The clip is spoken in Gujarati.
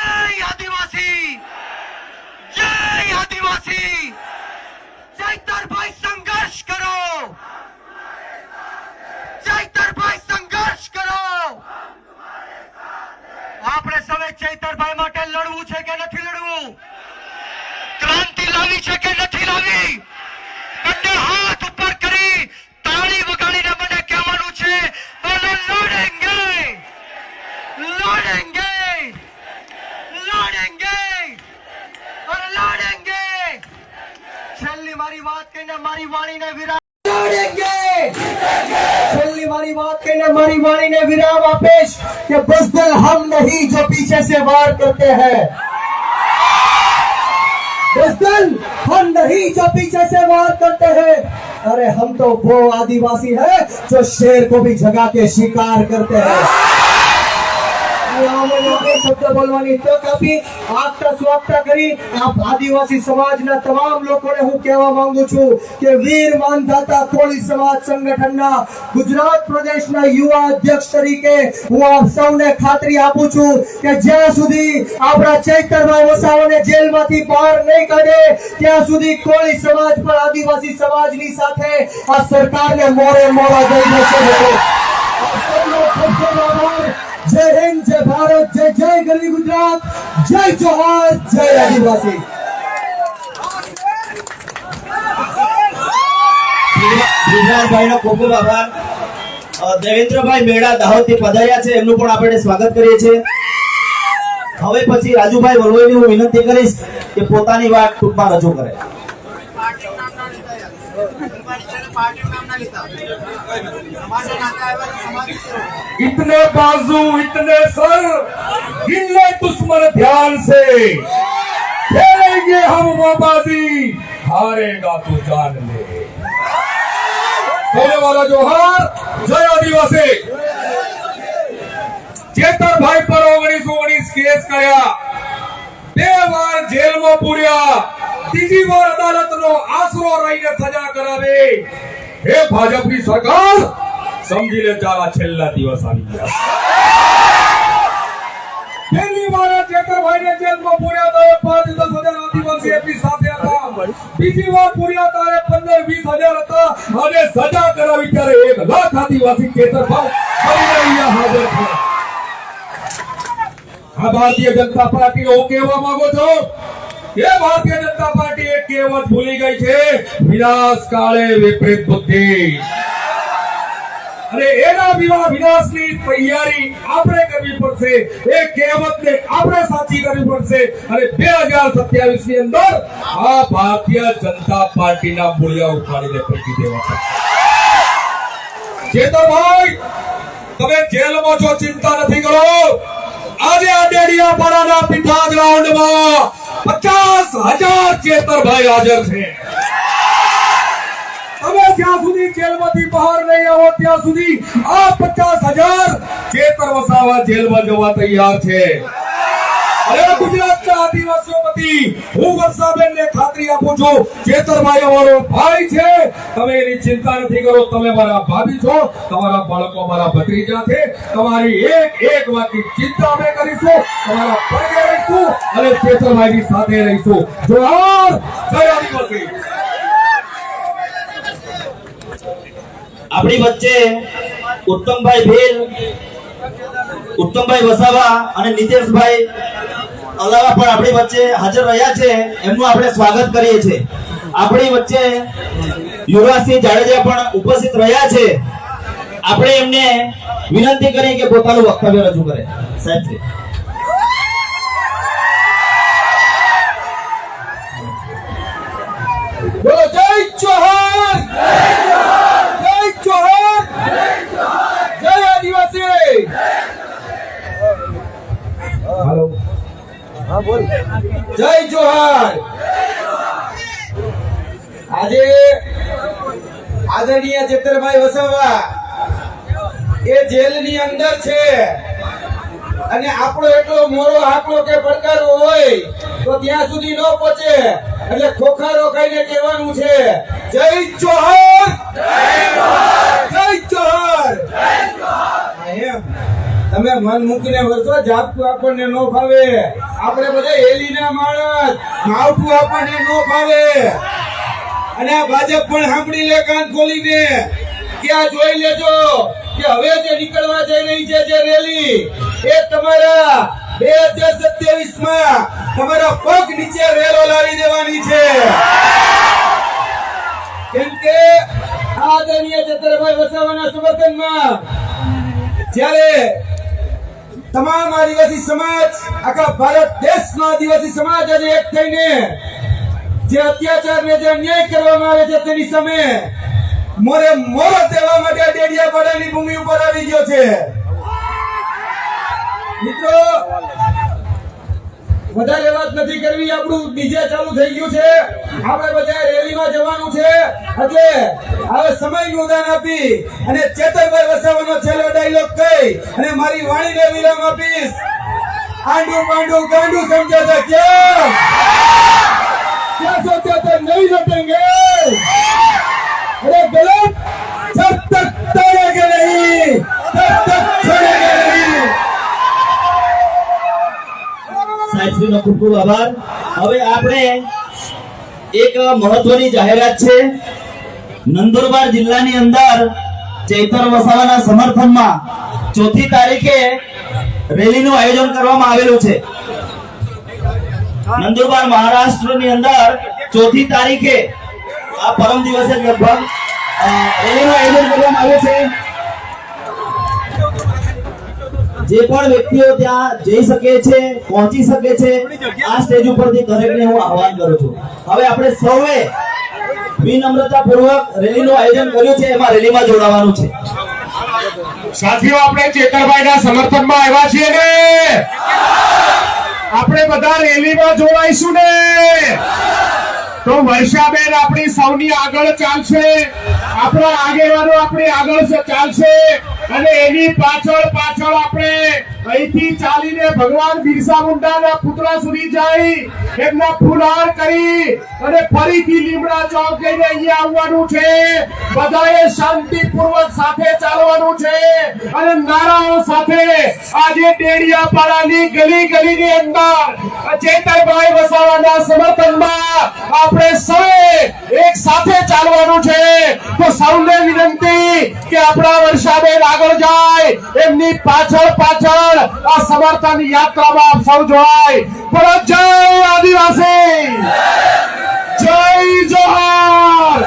जय आदिवासी, जय आदिवासी। चैतर भाई संघर्ष करो, चैतर भाई संघर्ष करो। આપણે સૌએ ચૈતરભાઈ માટે લડવું છે કે નથી લડવું? ક્રાંતિ લાવી છે કે નથી લાવી? બંને હાથ ઉપર કરી તાળી વગાડીને મને કહેવાનું છે, બોલો લડેંગે, લડેંગે, લડેંગે और लड़ेंगे। छेल्ली मारी बात कहने मारी वाणी ने विराम लड़ेंगे, छेल्ली मारी बात कहने मारी वाणी ने विराम आपेश कि बुज़दिल हम नहीं जो पीछे से वार करते हैं, बुज़दिल हम नहीं जो पीछे से वार करते हैं। अरे हम तो वो आदिवासी है जो शेर को भी जगा के शिकार करते हैं। શબ્દ બોલવાની તક આપી આગતા સ્વાગતા કરી આદિવાસી સમાજના તમામ લોકોને હું કહેવા માંગુ છું કે વીર માનધાતા કોળી સમાજ સંગઠનના ગુજરાત પ્રદેશના યુવા અધ્યક્ષ તરીકે હું આપ સૌને ખાતરી આપું છું કે જ્યાં સુધી આપણા ચૈતરભાઈ વસાવાને જેલમાંથી બહાર નહીં કાઢે ત્યાં સુધી કોળી સમાજ પર આદિવાસી સમાજની સાથે આ સરકારને મોરે મોરા દઈ દેશે। जय हिंद, जय भारत, जय जय गरवी गुजरात, जय जोहार, जय आदिवासी। ભાઈ નો ખૂબ ખૂબ આભાર। દેવેન્દ્રભાઈ મેડા દાહોદ થી પધાર્યા છે, એમનું પણ આપણે સ્વાગત કરીએ છીએ। હવે પછી રાજુભાઈ વલવઈની હું વિનંતી કરીશ કે પોતાની વાત ટૂંકમાં રજૂ કરે। इतने बाजू इतने सर गिन ले दुश्मन ध्यान से, खेलेंगे हम वो बाजी हारेगा तो जान ले। बोले वाला जोहार, जय आदिवासी। ચેતરભાઈ પર 1919 કેસ કર્યા, 2 વાર જેલમાં પૂર્યા, 3જી વાર અદાલતનો આશરો રહીને સજા કરાવે। હે ભાજપની સરકાર, સમજી લે તારા છેલ્લા દિવસ આવી ગયા। પહેલી વાર ચેતરભાઈને જેલમાં પૂર્યા તો 5-10 હજાર આદિવાસી એમની સાથે હતા, બીજી વાર પૂર્યા ત્યારે 15-20 હજાર હતા, અને સજા કરાવી ત્યારે 1 લાખ આદિવાસી ચેતરભાઈ ફરીને અહીંયા હાજર થયા। આ ભારતીય જનતા પાર્ટી ઓ કહેવા માંગો છો કે ભારતીય જનતા પાર્ટી એક કહેવત ભૂલી ગઈ છે, વિનાશ કાળે વિપરીત બુદ્ધિ। અને એના વિનાશની તૈયારી આપણે કરવી પડશે, એ કહેવતને આપણે સાચી કરવી પડશે, અને 2027 ની અંદર આ ભારતીય જનતા પાર્ટીના મૂળિયા ઉખાડીને ફેંકી દેવા પડશે। ચેતરભાઈ, તમે જેલમાં છો, ચિંતા નથી કરો। આજે આ ડેડિયાપાડાના પીઠા ગ્રાઉન્ડમાં 50,000 ચેતરભાઈ હાજર છે। તમે જ્યાં સુધી જેલમાંથી બહાર નહીં આવો ત્યાં સુધી આ 50,000 ચેતર વસાવા જેલમાં જવા તૈયાર છે। અરે ગુજરાતના આદિવાસીઓ વતી હું વર્ષાબેનને ખાતરી આપું છું, ચેતરભાઈ અમારો ભાઈ છે, તમે એની ચિંતા નથી કરો। તમે મારા ભાભી છો, તમારા બાળકો મારા ભત્રીજા છે, તમારી એક વાતની ચિંતા અમે કરીશું, તમારા પગે રહીશું અને ચેતરભાઈની સાથે રહીશું। જોહાર, જય આદિવાસી। આપણી વચ્ચે ઉત્તમભાઈ ભીલ, ઉત્તમભાઈ વસાવા અને નીતેશભાઈ અલાવા પણ આપણી વચ્ચે હાજર રહ્યા છે, એમનું આપણે સ્વાગત કરીએ છીએ। આપણી વચ્ચે યુવરાજસિંહ જાડેજા પણ ઉપસ્થિત રહ્યા છે, આપણે એમને વિનંતી કરી કે પોતાનું વક્તવ્ય રજૂ કરે। સાહેબ છે બોલો જય જોહાર, જય જોહાર, જય આદિવાસી। હાલો, હા બોલ, જય જોહાર। આજે આદરણીય ચેતરભાઈ વસાવા એ જેલની અંદર છે, અને આપણો એટલો મોરો આંકડો કે પડકારો હોય તો ત્યાં સુધી ન પહોંચે, એટલે ખોખારો ખાઈને કહેવાનું છે, જય જોહાર, જય જોહાર, જય જોહાર, જય જોહાર। એમ તમે મન મૂકીને વરસો, જાપતું આપણને નો ફાવે. આપણે બધા એલીના માણસ, માવઠું આપણને નો ફાવે. અને આ ભાજપ પણ સાંભળી લે કાન ખોલીને કે આ જોઈ લેજો કે હવે જે નીકળવા જઈ રહી છે જે રેલી, એ તમારા 2027 માં તમારા પગ નીચે રેલો લાવી દેવાની છે. કેમ કે આદરણીય ચેતરભાઈ વસાવાના સમર્થનમાં જ્યારે તમામ આદિવાસી સમાજ, આખા ભારત દેશનો આદિવાસી સમાજ આજે એક થઈને જે અત્યાચાર ને જે અન્યાય કરવામાં આવે છે તેની સામે મોરે મોરો દેવા માટે ડેડિયાપાડાની ભૂમિ ઉપર આવી ગયો છે. મિત્રો, વધારે વાત નથી કરવી, આપણું ડીજે ચાલુ થઈ ગયું છે. આપણે બધા રેલીમાં જવાનું છે. એટલે હવે સમયનું દાન આપી અને ચેતરભાઈ વસાવાનો છેલ્લો ડાયલોગ કહી અને મારી વાણીને વિરામ આપીશ. આંડુ પાંડુ ગાંડુ સમજાતા क्या सोचा था नहीं लौटेंगे? अरे गलत, जब तक तोड़ेंगे नहीं तब तक छोड़ेंगे नहीं. સાહેબશ્રીનો ખૂબ ખૂબ આભાર. હવે આપણે એક મહત્વની જાહેરાત છે. નંદુરબાર જિલ્લાની અંદર ચેતર વસાવાના સમર્થનમાં 4મી તારીખે રેલીનું આયોજન કરવામાં આવેલું છે. નંદુરબાર મહારાષ્ટ્રની અંદર 4મી તારીખે આ પરમ દિવસે લગભગ રેલીનું આયોજન કરવામાં આવ્યું છે. જે પણ વ્યક્તિઓ ત્યાં જઈ શકે છે, પહોંચી શકે છે, આ સ્ટેજ ઉપરથી દરેકને હું આહવાન કરું છું. હવે આપણે સૌએ વિનમ્રતાપૂર્વક રેલીનું આયોજન કર્યું છે, એમાં રેલીમાં જોડાવાનું છે. સાથીઓ, આપણે ચેતરભાઈના સમર્થનમાં આવ્યા છીએ ને, આપણે બધા રેલીમાં જોડાઈશું ને, તો વર્ષાબેન આપણી સૌની આગળ ચાલશે, આપણા આગેવાનો આપણી આગળ ચાલશે અને એની પાછળ પાછળ આપણે અહીંથી ચાલીને ભગવાન બિરસા મુંડાના પુતળા સુધી જઈ એમના ફૂલહાર કરી અને ફરીથી લીમડા ચોક જઈને અહીંયા આવવાનું છે. બધાએ શાંતિપૂર્વક સાથે ચાલવાનું છે અને નારાઓ સાથે આજે ડેડિયાપાડાની ગલી ગલીની અંદર ચેતરભાઈ વસાવાના સમર્થનમાં આપણે સૌએ એક સાથે ચાલવાનું છે. તો સૌને વિનંતી કે આપણા વર્ષાબેન આગળ જાય, એમની પાછળ પાછળ આ સમર્થન યાત્રામાં આપ સૌ જોડાય. બોલો જય આદિવાસી, જય જોહાર.